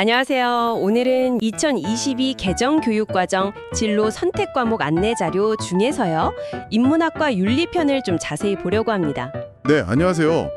안녕하세요. 오늘은 2022 개정교육과정 진로 선택 과목 안내 자료 중에서요. 인문학과 윤리편을 좀 자세히 보려고 합니다. 네, 안녕하세요.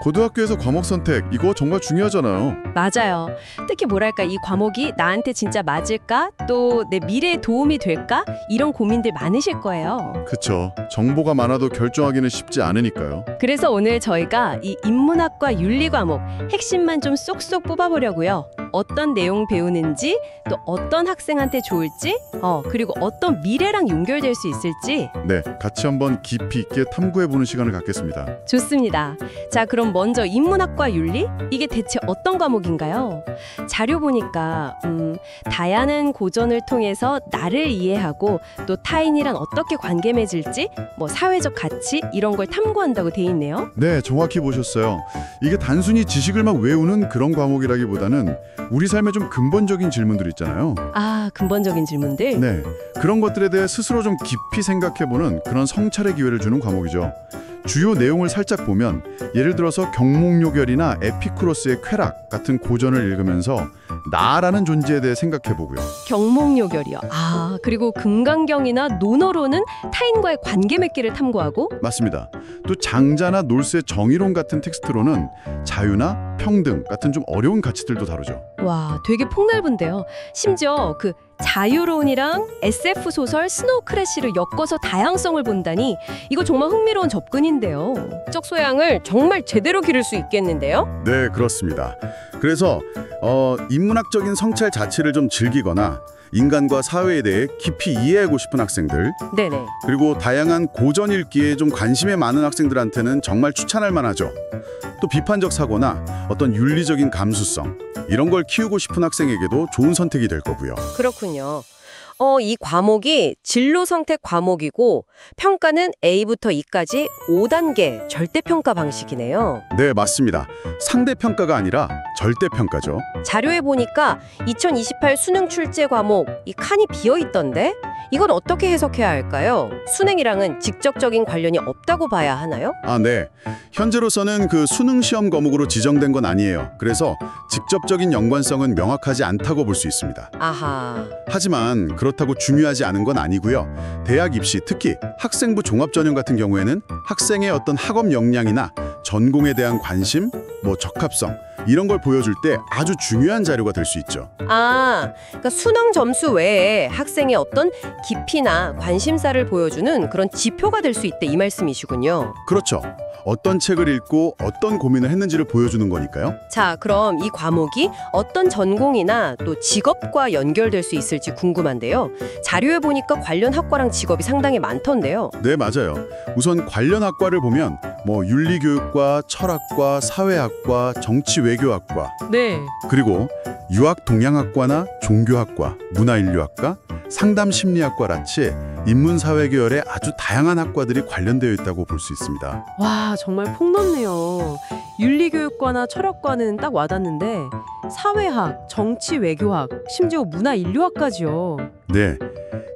고등학교에서 과목 선택, 이거 정말 중요하잖아요. 맞아요. 특히 뭐랄까 이 과목이 나한테 진짜 맞을까? 또 내 미래에 도움이 될까? 이런 고민들 많으실 거예요. 그쵸. 정보가 많아도 결정하기는 쉽지 않으니까요. 그래서 오늘 저희가 이 인문학과 윤리 과목 핵심만 좀 쏙쏙 뽑아보려고요. 어떤 내용 배우는지, 또 어떤 학생한테 좋을지, 그리고 어떤 미래랑 연결될 수 있을지. 네, 같이 한번 깊이 있게 탐구해보는 시간을 갖겠습니다. 좋습니다. 자, 그럼 먼저 인문학과 윤리? 이게 대체 어떤 과목인가요? 자료 보니까 다양한 고전을 통해서 나를 이해하고 또 타인이랑 어떻게 관계 맺을지, 사회적 가치 이런 걸 탐구한다고 돼 있네요. 네, 정확히 보셨어요. 이게 단순히 지식을 막 외우는 그런 과목이라기보다는 우리 삶의 좀 근본적인 질문들 있잖아요. 아, 근본적인 질문들? 네, 그런 것들에 대해 스스로 좀 깊이 생각해보는 그런 성찰의 기회를 주는 과목이죠. 주요 내용을 살짝 보면 예를 들어서 경몽요결이나 에피쿠로스의 쾌락 같은 고전을 읽으면서 나라는 존재에 대해 생각해보고요. 경몽요결이요. 아, 그리고 금강경이나 논어로는 타인과의 관계 맺기를 탐구하고? 맞습니다. 또 장자나 놀스의 정의론 같은 텍스트로는 자유나 평등 같은 좀 어려운 가치들도 다루죠. 와, 되게 폭넓은데요. 심지어 그 자유론이랑 SF 소설 스노우 크래시를 엮어서 다양성을 본다니 이거 정말 흥미로운 접근인데요. 적 소양을 정말 제대로 기를 수 있겠는데요? 네, 그렇습니다. 그래서 인문학적인 성찰 자체를 좀 즐기거나 인간과 사회에 대해 깊이 이해하고 싶은 학생들, 네네. 그리고 다양한 고전 읽기에 좀 관심이 많은 학생들한테는 정말 추천할 만하죠. 또 비판적 사고나 어떤 윤리적인 감수성, 이런 걸 키우고 싶은 학생에게도 좋은 선택이 될 거고요. 그렇군요. 이 과목이 진로 선택 과목이고 평가는 A부터 E까지 5단계 절대평가 방식이네요. 네, 맞습니다. 상대평가가 아니라 절대평가죠. 자료에 보니까 2028 수능 출제 과목 이 칸이 비어 있던데 이건 어떻게 해석해야 할까요? 수능이랑은 직접적인 관련이 없다고 봐야 하나요? 아, 네. 현재로서는 그 수능 시험 과목으로 지정된 건 아니에요. 그래서 직접적인 연관성은 명확하지 않다고 볼 수 있습니다. 아하. 하지만 그렇다고 중요하지 않은 건 아니고요. 대학 입시, 특히 학생부 종합전형 같은 경우에는 학생의 어떤 학업 역량이나 전공에 대한 관심, 적합성 이런 걸 보여줄 때 아주 중요한 자료가 될 수 있죠. 아, 그러니까 수능 점수 외에 학생의 어떤 깊이나 관심사를 보여주는 그런 지표가 될 수 있대 이 말씀이시군요. 그렇죠. 어떤 책을 읽고 어떤 고민을 했는지를 보여주는 거니까요. 자, 그럼 이 과목이 어떤 전공이나 또 직업과 연결될 수 있을지 궁금한데요. 자료에 보니까 관련 학과랑 직업이 상당히 많던데요. 네, 맞아요. 우선 관련 학과를 보면 윤리교육과, 철학과, 사회학과, 정치외교학과, 네. 그리고 유학동양학과나 종교학과, 문화인류학과, 상담심리학과 같이 인문사회 계열의 아주 다양한 학과들이 관련되어 있다고 볼 수 있습니다. 와, 정말 폭넓네요. 윤리교육과나 철학과는 딱 와닿는데 사회학, 정치, 외교학, 심지어 문화인류학까지요. 네,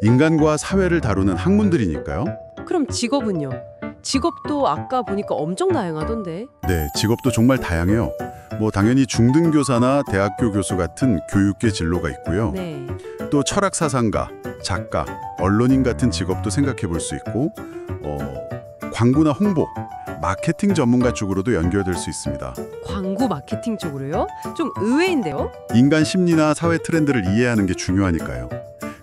인간과 사회를 다루는 학문들이니까요. 그럼 직업은요? 직업도 아까 보니까 엄청 다양하던데. 네, 직업도 정말 다양해요. 당연히 중등교사나 대학교 교수 같은 교육계 진로가 있고요. 네. 또 철학사상가, 작가, 언론인 같은 직업도 생각해 볼 수 있고 광고나 홍보, 마케팅 전문가 쪽으로도 연결될 수 있습니다. 광고 마케팅 쪽으로요? 좀 의외인데요? 인간 심리나 사회 트렌드를 이해하는 게 중요하니까요.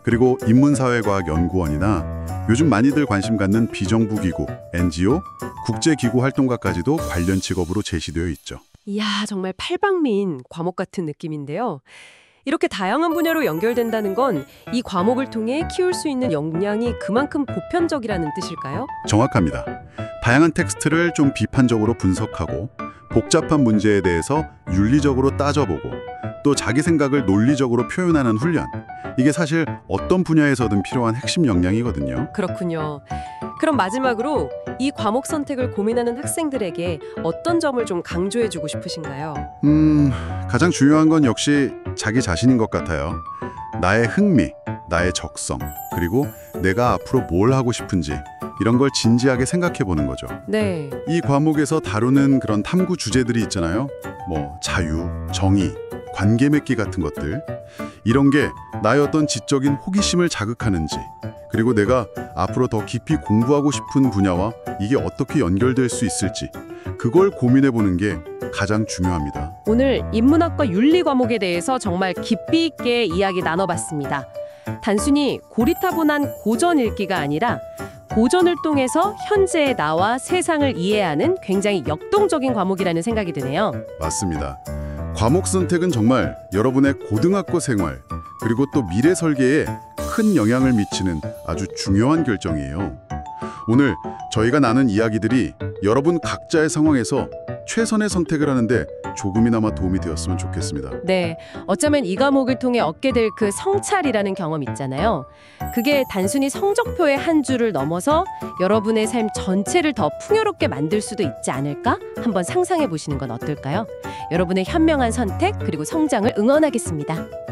그리고 인문사회과학연구원이나 요즘 많이들 관심 갖는 비정부 기구, NGO, 국제기구 활동가까지도 관련 직업으로 제시되어 있죠. 이야, 정말 팔방미인 과목 같은 느낌인데요. 이렇게 다양한 분야로 연결된다는 건 이 과목을 통해 키울 수 있는 역량이 그만큼 보편적이라는 뜻일까요? 정확합니다. 다양한 텍스트를 좀 비판적으로 분석하고 복잡한 문제에 대해서 윤리적으로 따져보고 또 자기 생각을 논리적으로 표현하는 훈련. 이게 사실 어떤 분야에서든 필요한 핵심 역량이거든요. 그렇군요. 그럼 마지막으로 이 과목 선택을 고민하는 학생들에게 어떤 점을 좀 강조해주고 싶으신가요? 가장 중요한 건 역시 자기 자신인 것 같아요. 나의 흥미, 나의 적성, 그리고 내가 앞으로 뭘 하고 싶은지 이런 걸 진지하게 생각해 보는 거죠. 네. 이 과목에서 다루는 그런 탐구 주제들이 있잖아요. 자유, 정의, 관계 맺기 같은 것들, 이런 게 나의 어떤 지적인 호기심을 자극하는지, 그리고 내가 앞으로 더 깊이 공부하고 싶은 분야와 이게 어떻게 연결될 수 있을지, 그걸 고민해 보는 게 가장 중요합니다. 오늘 인문학과 윤리 과목에 대해서 정말 깊이 있게 이야기 나눠봤습니다. 단순히 고리타분한 고전 읽기가 아니라 고전을 통해서 현재의 나와 세상을 이해하는 굉장히 역동적인 과목이라는 생각이 드네요. 맞습니다. 과목 선택은 정말 여러분의 고등학교 생활, 그리고 또 미래 설계에 큰 영향을 미치는 아주 중요한 결정이에요. 오늘 저희가 나눈 이야기들이 여러분 각자의 상황에서 최선의 선택을 하는데 조금이나마 도움이 되었으면 좋겠습니다. 네, 어쩌면 이 과목을 통해 얻게 될 그 성찰이라는 경험 있잖아요. 그게 단순히 성적표의 한 줄을 넘어서 여러분의 삶 전체를 더 풍요롭게 만들 수도 있지 않을까? 한번 상상해 보시는 건 어떨까요? 여러분의 현명한 선택 그리고 성장을 응원하겠습니다.